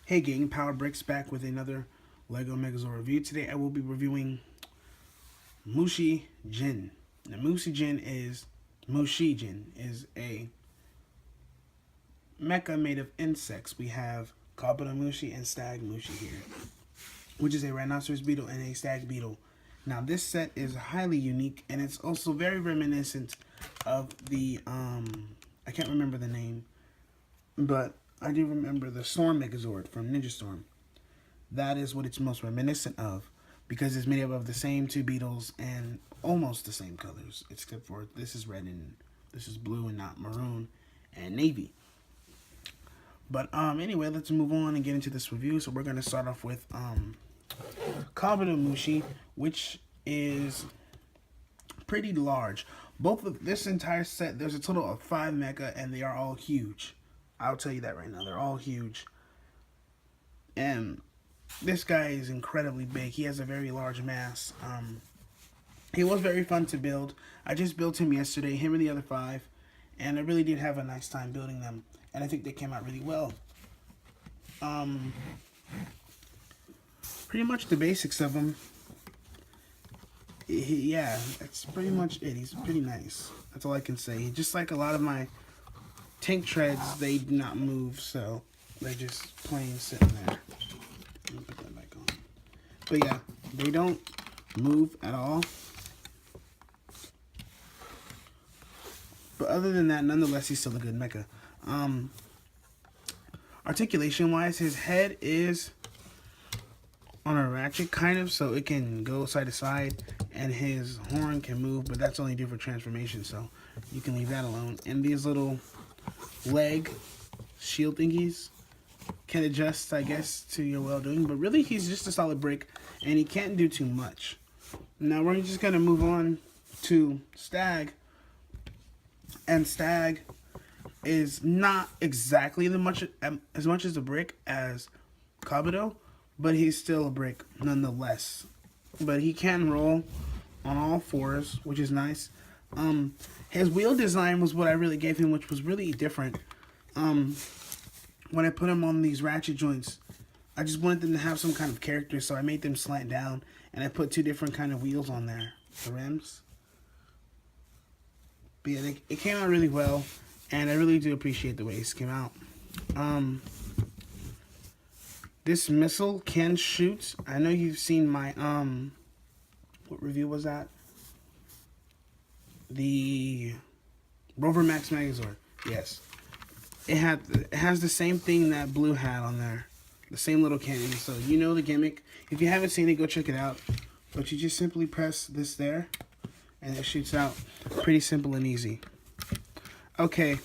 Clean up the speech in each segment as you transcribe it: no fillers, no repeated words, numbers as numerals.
Hey gang, Power Bricks back with another Lego Megazord review. Today I will be reviewing Mushijin. Now Mushijin is a mecha made of insects. We have Kabuto Mushi and Stag Mushi here, which is a rhinoceros beetle and a stag beetle. Now this set is highly unique and it's also very reminiscent of the I can't remember the name, but I do remember the Storm Megazord from Ninja Storm. That is what it's most reminiscent of, because it's made up of the same two beetles and almost the same colors, except for this is red and this is blue and not maroon and navy. But anyway, let's move on and get into this review. So we're going to start off with Kabuto Mushi, which is pretty large. Both of this entire set, there's a total of 5 mecha, and they are all huge. I'll tell you that right now. They're all huge. And this guy is incredibly big. He has a very large mass. He was very fun to build. I just built him yesterday, him and the other 5. And I really did have a nice time building them. And I think they came out really well. Pretty much the basics of him. Yeah, that's pretty much it. He's pretty nice. That's all I can say. Just like a lot of my tank treads, they do not move, so they're just plain sitting there. Let me put that back on. But yeah, they don't move at all. But other than that, nonetheless, he's still a good mecha. Articulation-wise, his head is on a ratchet, kind of, so it can go side to side, and his horn can move, but that's only due for transformation, so you can leave that alone. And these little leg shield thingies can adjust, I guess, to your well-doing, but really he's just a solid brick and he can't do too much. Now we're just gonna move on to Stag, and Stag is not exactly as much as a brick as Kabuto, but he's still a brick nonetheless. But he can roll on all 4s, which is nice. His wheel design was what I really gave him, which was really different. When I put him on these ratchet joints, I just wanted them to have some kind of character, so I made them slant down, and I put 2 different kind of wheels on there, the rims. But yeah, it came out really well, and I really do appreciate the way this came out. This missile can shoot. I know you've seen my, what review was that? The Rover Max Megazord. Yes. It has the same thing that Blue had on there. The same little cannon. So you know the gimmick. If you haven't seen it, go check it out. But you just simply press this there, and it shoots out. Pretty simple and easy. Okay.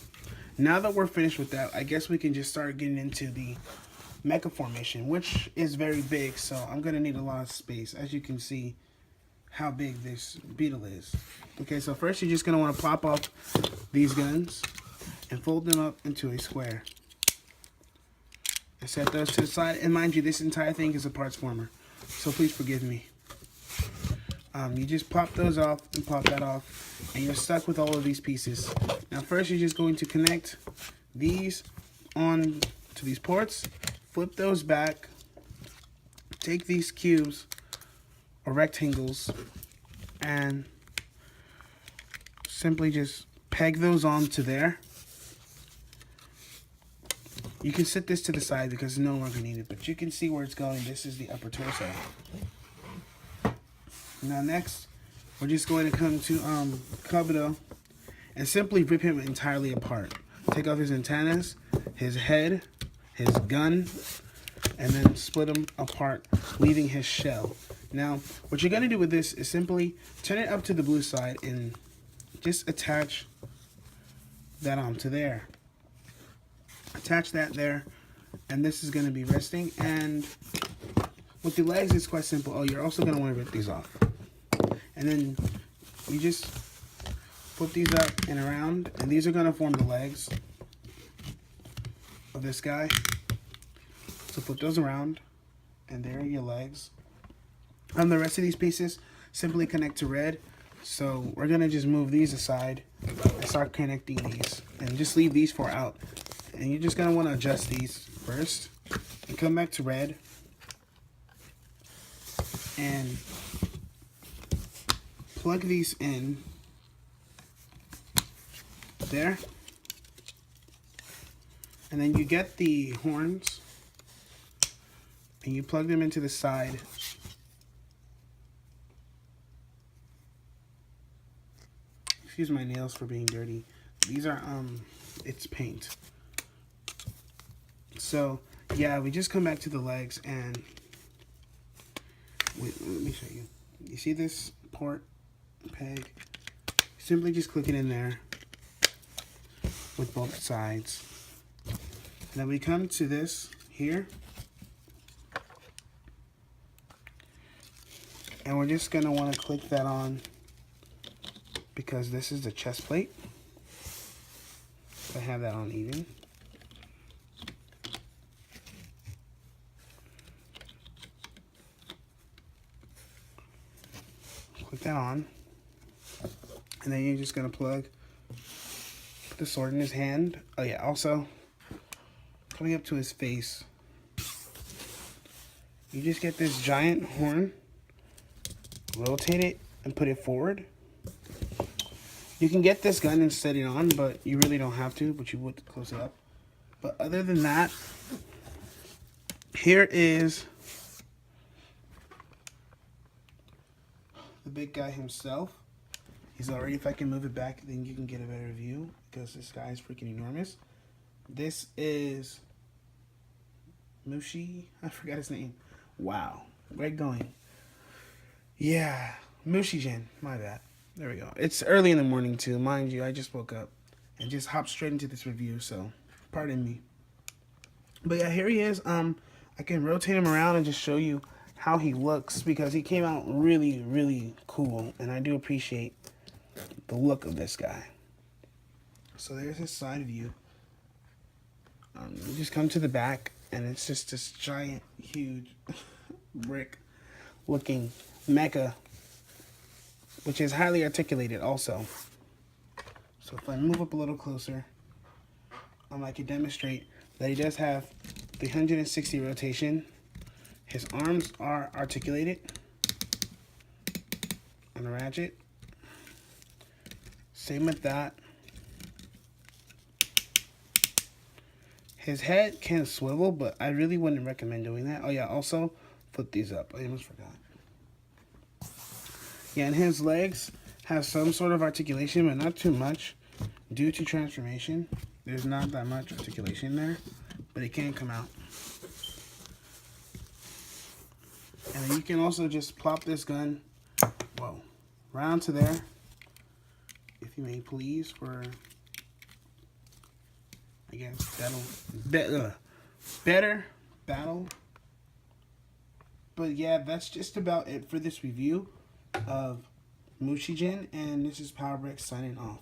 Now that we're finished with that, I guess we can just start getting into the mecha formation, which is very big, so I'm going to need a lot of space, as you can see how big this beetle is. Okay, so first you're just going to want to pop off these guns and fold them up into a square. And set those to the side, and mind you, this entire thing is a parts former, so please forgive me. You just pop those off and pop that off, and you're stuck with all of these pieces. Now first you're just going to connect these on to these ports, flip those back, take these cubes or rectangles, and simply just peg those onto there. You can set this to the side because it's no longer needed, but you can see where it's going. This is the upper torso. Now next, we're just going to come to Kabuto and simply rip him entirely apart. Take off his antennas, his head, his gun, and then split them apart, leaving his shell. Now, what you're going to do with this is simply turn it up to the blue side and just attach that onto there. Attach that there, and this is going to be resting. And with the legs, it's quite simple. Oh, you're also going to want to rip these off. And then you just flip these up and around, and these are going to form the legs of this guy. So flip those around, and there are your legs. The rest of these pieces simply connect to red. So we're going to just move these aside and start connecting these. And just leave these 4 out. And you're just going to want to adjust these first and come back to red and plug these in there, and then you get the horns and you plug them into the side. Excuse my nails for being dirty. These are it's paint. So yeah, we just come back to the legs and wait, let me show you. You see this port peg? Simply just click it in there with both sides. And then we come to this here, and we're just gonna want to click that on because this is the chest plate. I have that on even. Click that on, and then you're just gonna put the sword in his hand. Oh yeah, also coming up to his face, you just get this giant horn, rotate it, and put it forward. You can get this gun and set it on, but you really don't have to, but you would close it up. But other than that, here is the big guy himself. He's already, if I can move it back, then you can get a better view because this guy is freaking enormous. This is I forgot his name. Wow, where going? Yeah, Mushijin, my bad. There we go. It's early in the morning too, mind you. I just woke up and just hopped straight into this review, so pardon me. But yeah, here he is. I can rotate him around and just show you how he looks because he came out really, really cool, and I do appreciate the look of this guy. So there's his side view. You just come to the back, and it's just this giant, huge brick-looking mecha, which is highly articulated also. So if I move up a little closer, I can demonstrate that he does have the 160 rotation. His arms are articulated on a ratchet. Same with that. His head can swivel, but I really wouldn't recommend doing that. Oh yeah, also flip these up. I almost forgot. Yeah, and his legs have some sort of articulation, but not too much. Due to transformation, there's not that much articulation there, but it can come out. And then you can also just plop this gun, round to there, if you may please, for, I guess, better battle. But yeah, that's just about it for this review of Mushijin, and this is PowerBricks signing off.